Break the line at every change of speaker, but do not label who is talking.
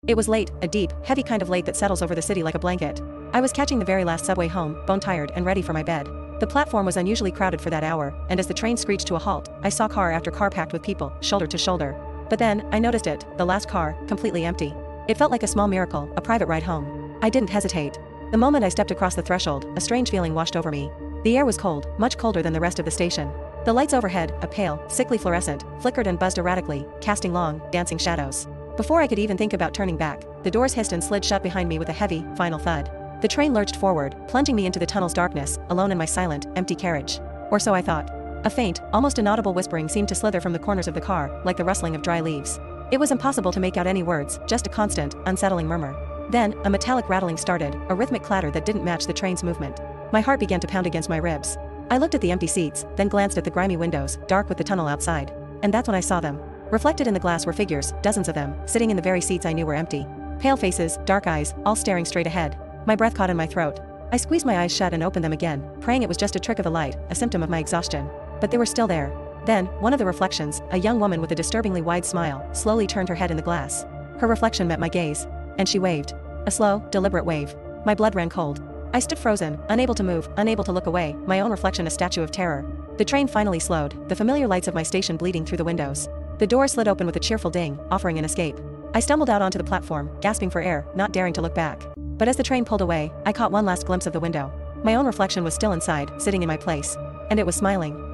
It was late, a deep, heavy kind of late that settles over the city like a blanket. I was catching the very last subway home, bone-tired and ready for my bed. The platform was unusually crowded for that hour, and as the train screeched to a halt, I saw car after car packed with people, shoulder to shoulder. But then, I noticed it, the last car, completely empty. It felt like a small miracle, a private ride home. I didn't hesitate. The moment I stepped across the threshold, a strange feeling washed over me. The air was cold, much colder than the rest of the station. The lights overhead, a pale, sickly fluorescent, flickered and buzzed erratically, casting long, dancing shadows. Before I could even think about turning back, the doors hissed and slid shut behind me with a heavy, final thud. The train lurched forward, plunging me into the tunnel's darkness, alone in my silent, empty carriage. Or so I thought. A faint, almost inaudible whispering seemed to slither from the corners of the car, like the rustling of dry leaves. It was impossible to make out any words, just a constant, unsettling murmur. Then, a metallic rattling started, a rhythmic clatter that didn't match the train's movement. My heart began to pound against my ribs. I looked at the empty seats, then glanced at the grimy windows, dark with the tunnel outside. And that's when I saw them. Reflected in the glass were figures, dozens of them, sitting in the very seats I knew were empty. Pale faces, dark eyes, all staring straight ahead. My breath caught in my throat. I squeezed my eyes shut and opened them again, praying it was just a trick of the light, a symptom of my exhaustion. But they were still there. Then, one of the reflections, a young woman with a disturbingly wide smile, slowly turned her head in the glass. Her reflection met my gaze. And she waved. A slow, deliberate wave. My blood ran cold. I stood frozen, unable to move, unable to look away, my own reflection a statue of terror. The train finally slowed, the familiar lights of my station bleeding through the windows. The door slid open with a cheerful ding, offering an escape. I stumbled out onto the platform, gasping for air, not daring to look back. But as the train pulled away, I caught one last glimpse of the window. My own reflection was still inside, sitting in my place. And it was smiling.